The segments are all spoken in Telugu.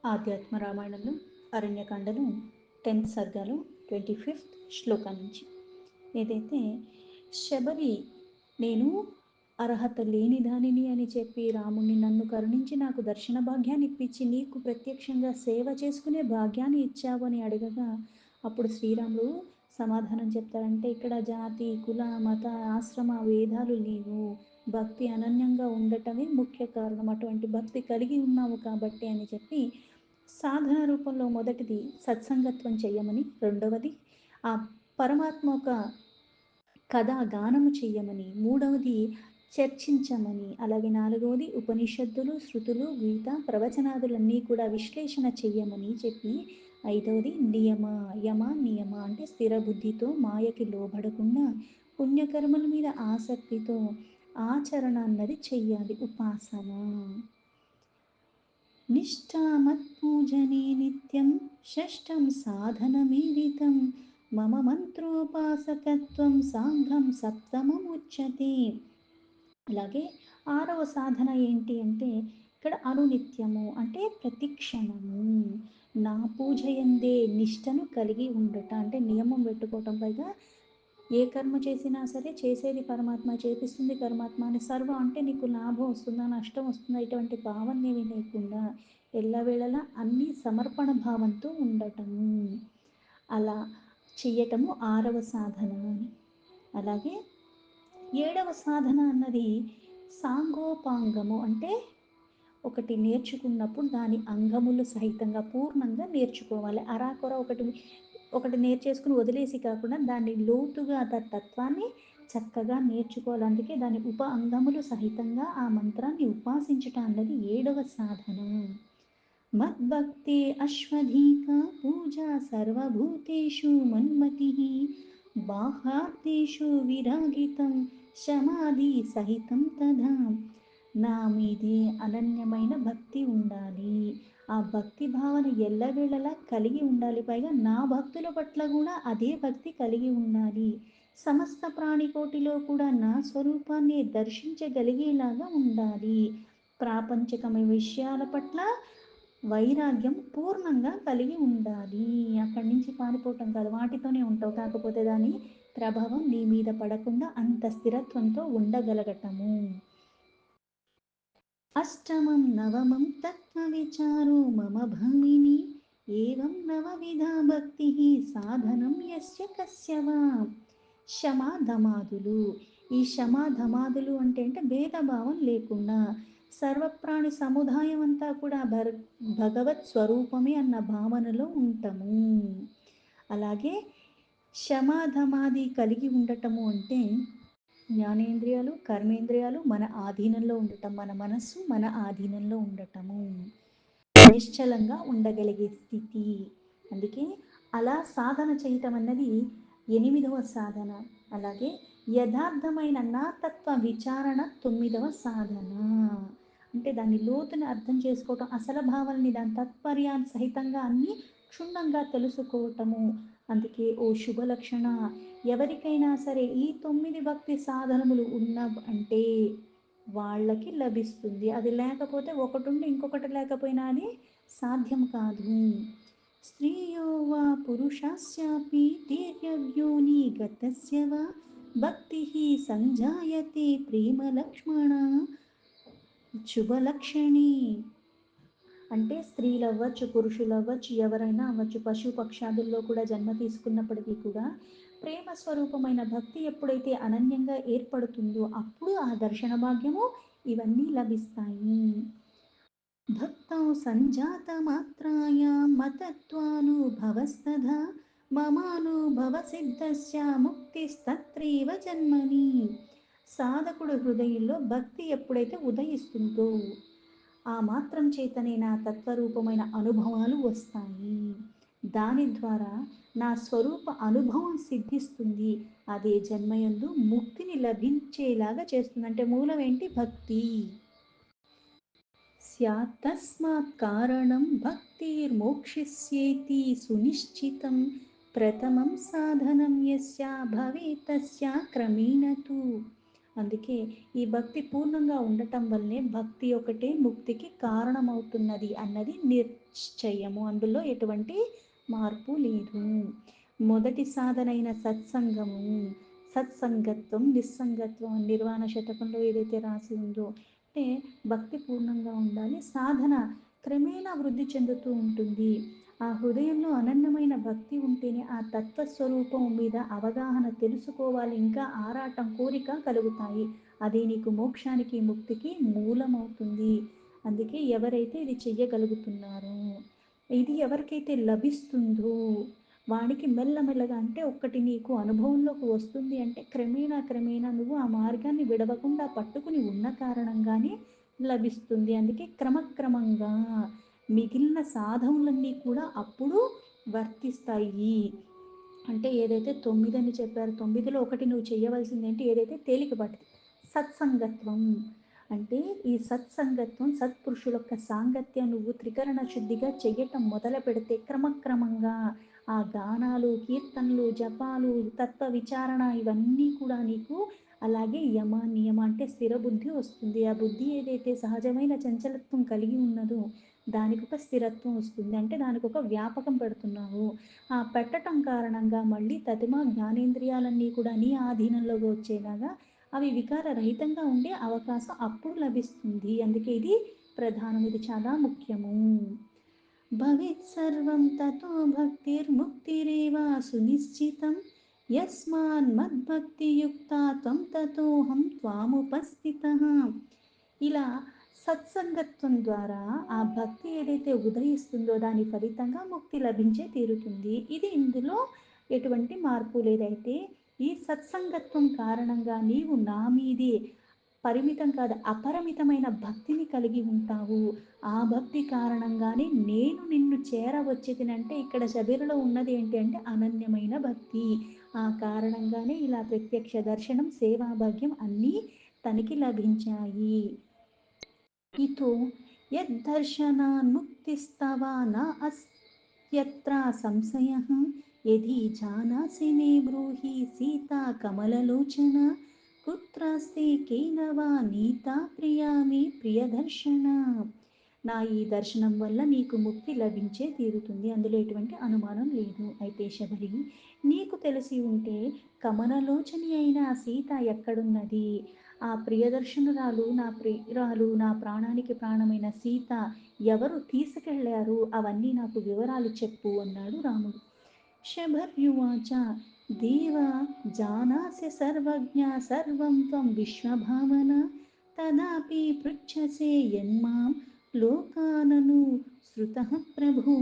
ఆధ్యాత్మ రామాయణంలో అరణ్యకాండలో 10th సర్గలో 25th శ్లోకం నుంచి ఏదైతే శబరి నేను అర్హత లేని దానిని అని చెప్పి రాముని నన్ను కరుణించి నాకు దర్శన భాగ్యాన్ని ఇప్పించి నీకు ప్రత్యక్షంగా సేవ చేసుకునే భాగ్యాన్ని ఇచ్చావు అని అడగగా అప్పుడు శ్రీరాముడు సమాధానం చెప్తారంటే ఇక్కడ జాతి కుల మత ఆశ్రమ వేదాలు లేవు, భక్తి అనన్యంగా ఉండటమే ముఖ్య కారణం, అటువంటి భక్తి కలిగి ఉన్నావు కాబట్టి అని చెప్పి సాధన రూపంలో మొదటిది సత్సంగత్వం చేయమని, రెండవది ఆ పరమాత్మ ఒక కథా గానము చెయ్యమని, మూడవది చర్చించమని, అలాగే నాలుగవది ఉపనిషత్తులు శృతులు గీత ప్రవచనాదులన్నీ కూడా విశ్లేషణ చెయ్యమని చెప్పి, ఐదవది నియమ యమ నియమ అంటే స్థిర బుద్ధితో మాయకి లోబడకుండా పుణ్యకర్మల మీద ఆసక్తితో ఆచరణ అన్నది చెయ్యాలి, ఉపాసన. నిష్ఠామత్పూజనే నిత్యం షష్టం సాధనమీరితం మమ మంత్రోపాసకత్వం సాంఘం సప్తమముచ్యతే. అలాగే ఆరవ సాధన ఏంటి అంటే ఇక్కడ అనునిత్యము అంటే ప్రతిక్షణము నా పూజ ఎందే నిష్టను కలిగి ఉండట, అంటే నియమం పెట్టుకోవటం. పైగా ఏ కర్మ చేసినా సరే చేసేది పరమాత్మ, చేపిస్తుంది పరమాత్మ అని సర్వ అంటే నీకు లాభం వస్తుందా నష్టం వస్తుందా ఇటువంటి భావన ఏమీ లేకుండా ఎల్లవేళలా అన్ని సమర్పణ భావంతో ఉండటము, అలా చెయ్యటము ఆరవ సాధన. అలాగే ఏడవ సాధన అన్నది సాంగోపాంగము అంటే ఒకటి నేర్చుకున్నప్పుడు దాని అంగములు సహితంగా పూర్ణంగా నేర్చుకోవాలి. అరాకొర ఒకటి ఒకటి నేర్చేసుకుని వదిలేసి కాకుండా దాన్ని లోతుగా తత్వాన్ని చక్కగా నేర్చుకోవాలి. అందుకే దాని ఉప అంగములు సహితంగా ఆ మంత్రాన్ని ఉపాసించుట అన్నది ఏడవ సాధన. మద్భక్తి అశ్వధీక పూజా సర్వభూతేషు మన్మతి బాహార్థేషు విరాగితం శమాధి సహితం తథా. నా మీదే అనన్యమైన భక్తి ఉండాలి, ఆ భక్తి భావన ఎల్లవేళలా కలిగి ఉండాలి. పైగా నా భక్తుల పట్ల కూడా అదే భక్తి కలిగి ఉండాలి. సమస్త ప్రాణికోటిలో కూడా నా స్వరూపాన్ని దర్శించగలిగేలాగా ఉండాలి. ప్రాపంచికమైన విషయాల పట్ల వైరాగ్యం పూర్ణంగా కలిగి ఉండాలి. అక్కడి నుంచి పారిపోవటం కాదు, వాటితోనే ఉంటావు, కాకపోతే దాని ప్రభావం నీ మీద పడకుండా అంత స్థిరత్వంతో ఉండగలగటము. అష్టమం నవమం తత్వ విచారో మమ భామిని ఏవం నవవిధా భక్తి సాధనం యస్య కస్యవా. శమాధమాదులు, ఈ శమాధమాదులు అంటే భేదభావం లేకుండా సర్వప్రాణి సముదాయం అంతా కూడా భగవత్ స్వరూపమే అన్న భావనలో ఉంటాము. అలాగే శమాధమాది కలిగి ఉండటము అంటే జ్ఞానేంద్రియాలు కర్మేంద్రియాలు మన ఆధీనంలో ఉండటం, మన మనస్సు మన ఆధీనంలో ఉండటము, నిశ్చలంగా ఉండగలిగే స్థితి. అందుకే అలా సాధన చేయటం అన్నది ఎనిమిదవ సాధన. అలాగే యథార్థమైన నాతత్వ విచారణ తొమ్మిదవ సాధన. అంటే దాని లోతుని అర్థం చేసుకోవటం, అసలు భావాలని దాని తత్పర్యాన్ని సహితంగా అన్ని క్షుణ్ణంగా తెలుసుకోవటము. అందుకే ఓ శుభలక్షణ, ఎవరికైనా సరే ఈ 9 భక్తి సాధనములు ఉన్న అంటే వాళ్ళకి లభిస్తుంది. అది లేకపోతే ఒకటి ఉండి ఇంకొకటి లేకపోయినా అది సాధ్యం కాదు. స్త్రియో వా పురుషస్యాపి తీర్యవ్యోని గతస్య వా భక్తి సంజాయతే ప్రేమ లక్ష్మణ శుభలక్షణి. అంటే స్త్రీలు అవ్వచ్చు పురుషులు అవ్వచ్చు ఎవరైనా అవ్వచ్చు, పశు పక్షాదుల్లో కూడా జన్మ తీసుకున్నప్పటికీ కూడా ప్రేమ స్వరూపమైన భక్తి ఎప్పుడైతే అనన్యంగా ఏర్పడుతుందో అప్పుడు ఆ దర్శన భాగ్యము ఇవన్నీ లభిస్తాయి. భక్తౌ సంజాత మాత్రాయ మతత్వానుభవస్తథా మమానుభవ సిద్ధస్య ముక్తిస్తత్రైవ జన్మని. సాధకుడు హృదయంలో భక్తి ఎప్పుడైతే ఉదయిస్తుందో ఆ మాత్రం చేతనే నా తత్వరూపమైన అనుభవాలు వస్తాయి. దాని ద్వారా నా స్వరూప అనుభవం సిద్ధిస్తుంది. అదే జన్మయందు ముక్తిని లభించేలాగా చేస్తుంది. అంటే మూలం ఏంటి? భక్తి. స్యాత్ తస్మాత్ కారణం భక్తిర్మోక్షిష్యేతి సునిశ్చితం ప్రథమం సాధనం యస్య భవేత్ తస్య క్రమేణ తు. అందుకే ఈ భక్తి పూర్ణంగా ఉండటం వల్లనే భక్తి ఒకటే ముక్తికి కారణమవుతున్నది అన్నది నిశ్చయము. అందులో ఎటువంటి మార్పు లేదు. మొదటి సాధనైన సత్సంగము, సత్సంగత్వం, నిస్సంగత్వం నిర్వాణ శతకంలో ఏదైతే రాసి ఉందో అంటే భక్తి పూర్ణంగా ఉండాలి. సాధన క్రమేణా వృద్ధి చెందుతూ ఉంటుంది. ఆ హృదయంలో అనన్యమైన భక్తి ఉంటేనే ఆ తత్వస్వరూపం మీద అవగాహన, తెలుసుకోవాలి, ఇంకా ఆరాటం, కోరిక కలుగుతాయి. అది నీకు మోక్షానికి, ముక్తికి మూలమవుతుంది. అందుకే ఎవరైతే ఇది చెయ్యగలుగుతున్నారో, ఇది ఎవరికైతే లభిస్తుందో వాడికి మెల్లమెల్లగా అంటే ఒక్కటి నీకు అనుభవంలోకి వస్తుంది అంటే క్రమేణా క్రమేణా నువ్వు ఆ మార్గాన్ని విడవకుండా పట్టుకుని ఉన్న కారణంగానే లభిస్తుంది. అందుకే క్రమక్రమంగా మిగిలిన సాధనలన్నీ కూడా అప్పుడు వర్తిస్తాయి. అంటే ఏదైతే 9 అని చెప్పారో 9లో ఒకటి నువ్వు చేయవలసింది ఏంటి, ఏదైతే తేలికపాటిది సత్సంగత్వం. అంటే ఈ సత్సంగత్వం, సత్పురుషుల యొక్క సాంగత్యం నువ్వు త్రికరణ శుద్ధిగా చెయ్యటం మొదలు పెడితే క్రమక్రమంగా ఆ గానాలు, కీర్తనలు, జపాలు, తత్వ విచారణ ఇవన్నీ కూడా నీకు అలాగే యమ నియమ అంటే స్థిర బుద్ధి వస్తుంది. ఆ బుద్ధి ఏదైతే సహజమైన చంచలత్వం కలిగి ఉన్నదో దానికి ఒక స్థిరత్వం వస్తుంది. అంటే దానికి ఒక వ్యాపకం పెడుతున్నావు. ఆ పెట్టటం కారణంగా మళ్ళీ తతిమ జ్ఞానేంద్రియాలన్నీ కూడా నీ ఆధీనంలోకి వచ్చేలాగా అవి వికార రహితంగా ఉండే అవకాశం అప్పుడు లభిస్తుంది. అందుకే ఇది ప్రధానం, ఇది చాలా ముఖ్యము. భవేత్ సర్వం తతో భక్తిర్ముక్తిరేవ సునిశ్చితం యస్మాన్ మద్భక్తియుక్తా త్వం తతోహం త్వాముపస్థితః. ఇలా సత్సంగత్వం ద్వారా ఆ భక్తి ఏదైతే ఉదయిస్తుందో దాని ఫలితంగా ముక్తి లభించే తీరుతుంది. ఇది ఇందులో ఎటువంటి మార్పు లేదైతే ఈ సత్సంగత్వం కారణంగా నీవు నా మీదే పరిమితం కాదు అపరిమితమైన భక్తిని కలిగి ఉంటావు. ఆ భక్తి కారణంగానే నేను నిన్ను చేరవచ్చేదినంటే ఇక్కడ శబరిలో ఉన్నది ఏంటి అంటే అనన్యమైన భక్తి. ఆ కారణంగానే ఇలా ప్రత్యక్ష దర్శనం, సేవాభాగ్యం అన్నీ తనకి లభించాయి. ఇతో యద్దర్శనాన్ముక్తిస్తవ న అస్త్యత్ర సంశయః యది జానాసి మే బ్రూహి సీతా కమలలోచన కుత్రాస్తి కేన వా నీతా ప్రియా మే ప్రియదర్శన. నా ఈ దర్శనం వల్ల నీకు ముక్తి లభించే తీరుతుంది, అందులో ఎటువంటి అనుమానం లేదు. అయితే శబరి, నీకు తెలిసి ఉంటే కమలలోచని అయిన సీత ఎక్కడున్నది, ఆ ప్రియదర్శనురాలు, నా ప్రియురాలు, నా ప్రాణానికి ప్రాణమైన సీత ఎవరు తీసుకెళ్లారు, అవన్నీ నాకు వివరాలు చెప్పు అన్నాడు రాముడు. శబర్యువాచ దేవ జానాసి సర్వజ్ఞ సర్వం త్వం విశ్వభావన తదాపి పృచ్ఛసే యన్మాం లోకానను శృతః ప్రభు.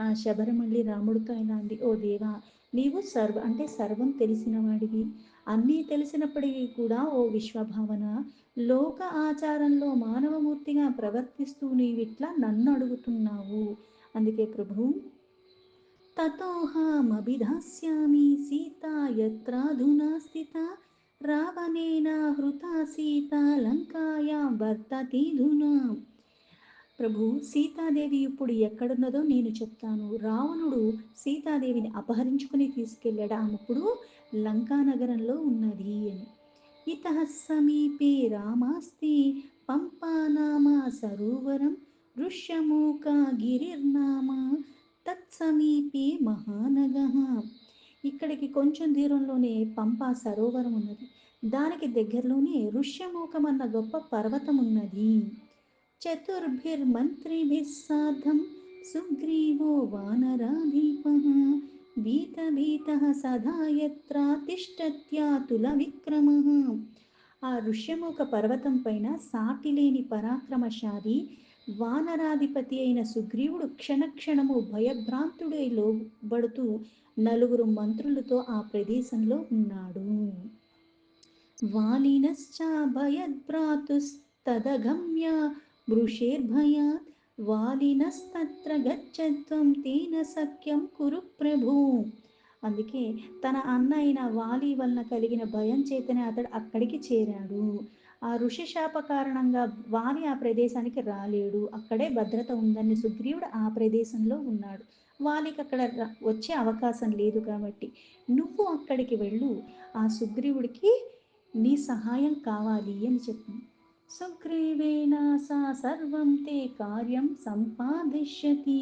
ఆ శబరి మళ్ళీ రాముడితో ఇలా అంది, ఓ దేవా, నీవు అంటే సర్వం తెలిసిన వాడివి, అన్నీ తెలిసినప్పటికీ కూడా ఓ విశ్వభావన, లోక ఆచారంలో మానవమూర్తిగా ప్రవర్తిస్తూ నీవిట్లా నన్ను అడుగుతున్నావు. అందుకే ప్రభు, తతోహమభిధాస్యామి సీతా యత్రాధునా స్థితా రావణేన హృతా సీతా లంకాయాం వర్తతేధునా. ప్రభు, సీతాదేవి ఇప్పుడు ఎక్కడున్నదో నేను చెప్తాను. రావణుడు సీతాదేవిని అపహరించుకుని తీసుకెళ్ళాడు, ఆమె ఇప్పుడు లంకానగరంలో ఉన్నది అని. ఇతః సమీపే రామాస్తి పంపానామ సరోవరం ఋష్యమూక గిరిర్నామ తత్సమీపే మహానగః. ఇక్కడికి కొంచెం దూరంలోనే పంపా సరోవరం ఉన్నది, దానికి దగ్గరలోనే ఋష్యమూకం అన్న గొప్ప పర్వతం ఉన్నది. చతుర్భిర్మంత్రిభిः సార్ధం సుగ్రీవో వానరాధీపः భీతభీతः సదా యత్ర తిష్టత్యాతుల విక్రమः. ఆ ఋష్యముఖ పర్వతం పైన సాటిలేని పరాక్రమశాలి వానరాధిపతి అయిన సుగ్రీవుడు క్షణక్షణము భయభ్రాంతుడై లోబడుతూ నలుగురు మంత్రులతో ఆ ప్రదేశంలో ఉన్నాడు. వాలినశ్చ భయద్భ్రాతుస్తదగమ్య వృషేర్భయాత్ వాలినస్తత్ర గచ్చత్వం తేన సఖ్యం కురు ప్రభు. అందుకే తన అన్న అయిన వాలి వలన కలిగిన భయం చేతనే అతడు అక్కడికి చేరాడు. ఆ ఋషి శాప కారణంగా వాలి ఆ ప్రదేశానికి రాలేడు, అక్కడే భద్రత ఉందని సుగ్రీవుడు ఆ ప్రదేశంలో ఉన్నాడు. వాలికి అక్కడ వచ్చే అవకాశం లేదు కాబట్టి నువ్వు అక్కడికి వెళ్ళు, ఆ సుగ్రీవుడికి నీ సహాయం కావాలి అని చెప్పింది. సుగ్రీవేణ సా సర్వం తే కార్యం సంపాదిష్యతి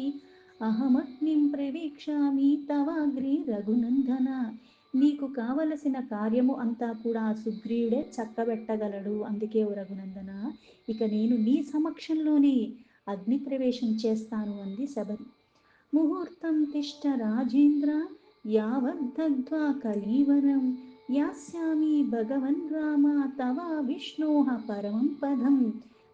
అహమగ్నిం ప్రవీక్షామి తవాగ్రి రఘునందన. నీకు కావలసిన కార్యము అంతా కూడా సుగ్రీవుడే చక్కబెట్టగలడు. అందుకే ఓ రఘునందన, ఇక నేను నీ సమక్షంలోనే అగ్ని ప్రవేశం చేస్తాను అంది శబరి. ముహూర్తం తిష్ట రాజేంద్ర యావద్దగ్ధ్వా కలీవరం యాస్యామి భగవన్ రామ తవ విష్ణోః పరమం పదం.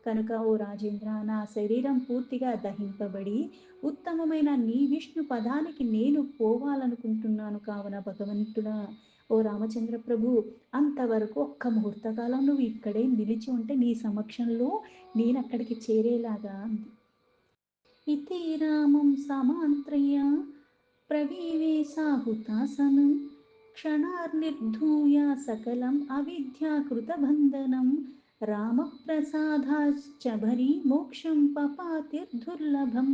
కనుక ఓ రాజేంద్ర, నా శరీరం పూర్తిగా దహింపబడి ఉత్తమమైన నీ విష్ణు పదానికి నేను పోవాలనుకుంటున్నాను. కావున భగవంతుడా, ఓ రామచంద్ర ప్రభు, అంతవరకు ఒక్క ముహూర్తకాలం నువ్వు ఇక్కడే నిలిచి ఉంటే నీ సమక్షంలో నేను అక్కడికి చేరేలాగా అంది. ఇతి రామం సమాంత్రయ ప్రవివేశాహుతాసనం క్షణార్నిర్ధూయ సకలం అవిద్యాకృతబంధనం రామప్రసాదాశ్చ మోక్షం పపాతిర్దుర్లభం.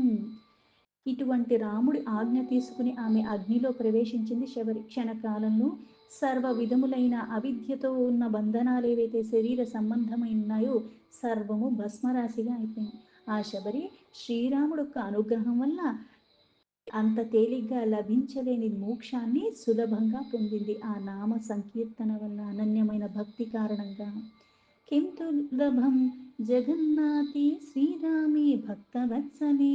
ఇటువంటి రాముడి ఆజ్ఞ తీసుకుని ఆమె అగ్నిలో ప్రవేశించింది శబరి. క్షణకాలంలో సర్వ విధములైన అవిద్యతో ఉన్న బంధనాలు ఏవైతే శరీర సంబంధమై ఉన్నాయో సర్వము భస్మరాశిగా అయిపోయింది. ఆ శబరి శ్రీరాముడు యొక్క అనుగ్రహం వల్ల అంత తేలిగ్గా లభించలేని మోక్షాన్ని సులభంగా పొందింది. ఆ నామ సంకీర్తన వల్ల, అనన్యమైన భక్తి కారణంగా. కిం దుర్లభం జగన్నాథి శ్రీరామే భక్తవత్సలే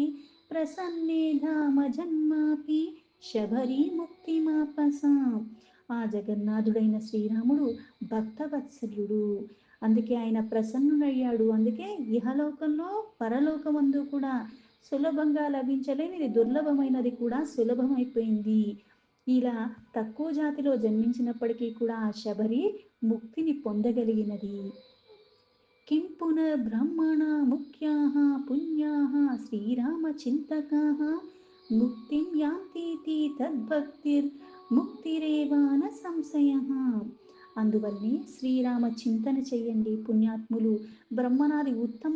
ప్రసన్నే ధామ జన్మాపి శబరి ముక్తిమాపసా. ఆ జగన్నాథుడైన శ్రీరాముడు భక్తవత్సల్యుడు, అందుకే ఆయన ప్రసన్నుడయ్యాడు. అందుకే ఇహలోకంలో పరలోకమందు కూడా సులభంగా లభించలేనిది దుర్లభమైనది కూడా సులభమైపోయింది. ఇలా తక్కువ జాతిలో జన్మించినప్పటికీ కూడా ఆ శబరి ముక్తిని పొందగలిగినది. కిం పునర్బ్రహ్మణా ముఖ్యాః పుణ్యాః శ్రీరామచింతకాః ముక్తిం యాంతీతి తద్భక్తిర్ ముక్తిరేవ న సంశయః. అందువల్లే శ్రీరామ చింతన చెయ్యండి. పుణ్యాత్ములు, బ్రహ్మనాది ఉత్తమ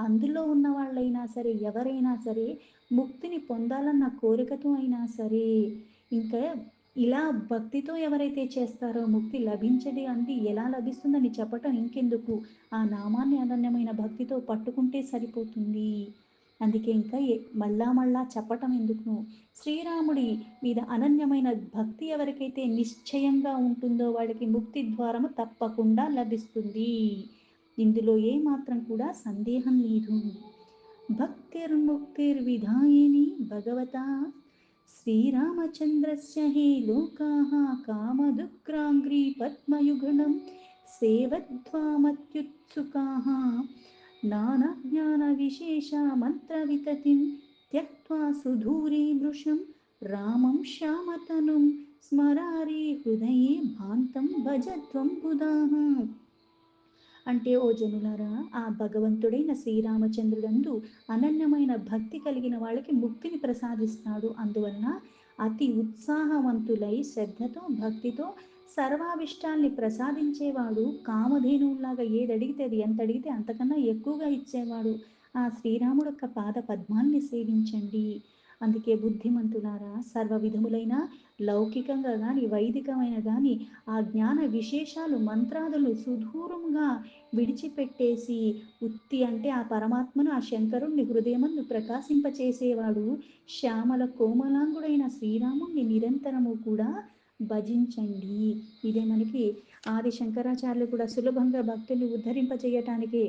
అందులో ఉన్న వాళ్ళైనా సరే, ఎవరైనా సరే ముక్తిని పొందాలన్న కోరికతో అయినా సరే, ఇంకా ఇలా భక్తితో ఎవరైతే చేస్తారో ముక్తి లభించది అంటే ఎలా లభిస్తుందని చెప్పటం ఇంకెందుకు, ఆ నామాన్ని అనన్యమైన భక్తితో పట్టుకుంటే సరిపోతుంది. అందుకే ఇంకా మళ్ళా మళ్ళా చెప్పటం ఎందుకు. శ్రీరాముడి మీద అనన్యమైన భక్తి ఎవరికైతే నిశ్చయంగా ఉంటుందో వాడికి ముక్తి ద్వారము తప్పకుండా లభిస్తుంది. ఇందులో ఏమాత్రం కూడా సందేహం లేదు. భక్తిర్ముక్తిర్విధాయిని భగవతా శ్రీరామచంద్రస్య హే లోకాః కామదుగ్రాంగ్రీ పద్మయుగళం సేవధ్వామత్యుత్సుకాః నానాజ్ఞానవిశేష మంత్రవితతిం త్యక్త్వా సుధూరీమృషం రామం శ్యామతనుం స్మరారి హృదయే భాంతం భజత్వం బుధాః. అంటే ఓ జనులారా, ఆ భగవంతుడైన శ్రీరామచంద్రుడందు అనన్యమైన భక్తి కలిగిన వాళ్ళకి ముక్తిని ప్రసాదిస్తాడు. అందువలన అతి ఉత్సాహవంతులై శ్రద్ధతో భక్తితో సర్వాభిష్టాల్ని ప్రసాదించేవాడు, కామధేనువులాగా ఏది అడిగితే అది, ఎంత అడిగితే అంతకన్నా ఎక్కువగా ఇచ్చేవాడు ఆ శ్రీరాముడు యొక్క పాద పద్మాల్ని సేవించండి. అందుకే బుద్ధిమంతులారా, సర్వ విధములైన లౌకికంగా కానీ వైదికమైన కానీ ఆ జ్ఞాన విశేషాలు మంత్రాదులు సుదూరంగా విడిచిపెట్టేసి ఉత్తి అంటే ఆ పరమాత్మను, ఆ శంకరుణ్ణి హృదయమందు ప్రకాశింపచేసేవాడు శ్యామల కోమలాంగుడైన శ్రీరాముణ్ణి నిరంతరము కూడా భజించండి. ఇదే మనకి ఆది శంకరాచార్యులు కూడా సులభంగా భక్తుల్ని ఉద్ధరింపచేయటానికి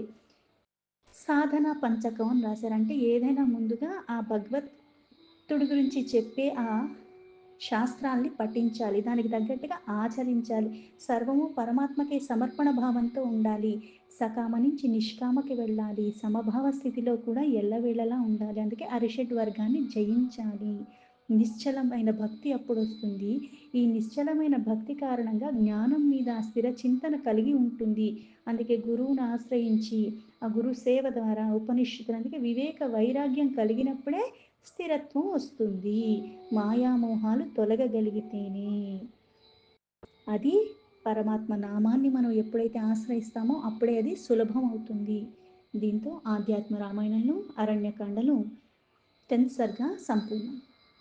సాధన పంచకం అని రాశారు. అంటే ఏదైనా ముందుగా ఆ భగవత్తుడి గురించి చెప్పే ఆ శాస్త్రాల్ని పఠించాలి, దానికి తగ్గట్టుగా ఆచరించాలి, సర్వము పరమాత్మకే సమర్పణ భావంతో ఉండాలి, సకామ నుంచి నిష్కామకి వెళ్ళాలి, సమభావ స్థితిలో కూడా ఎల్లవేళలా ఉండాలి. అందుకే అరిషడ్ వర్గాన్ని జయించాలి. నిశ్చలమైన భక్తి అప్పుడు వస్తుంది. ఈ నిశ్చలమైన భక్తి కారణంగా జ్ఞానం మీద స్థిర చింతన కలిగి ఉంటుంది. అందుకే గురువును ఆశ్రయించి ఆ గురు సేవ ద్వారా ఉపనిషత్తులు, అందుకే వివేక వైరాగ్యం కలిగినప్పుడే స్థిరత్వం వస్తుంది. మాయామోహాలు తొలగగలిగితేనే. అది పరమాత్మ నామాన్ని మనం ఎప్పుడైతే ఆశ్రయిస్తామో అప్పుడే అది సులభం అవుతుంది. దీంతో ఆధ్యాత్మ రామాయణంలో అరణ్యకాండలో 10th సర్గ సంపూర్ణం.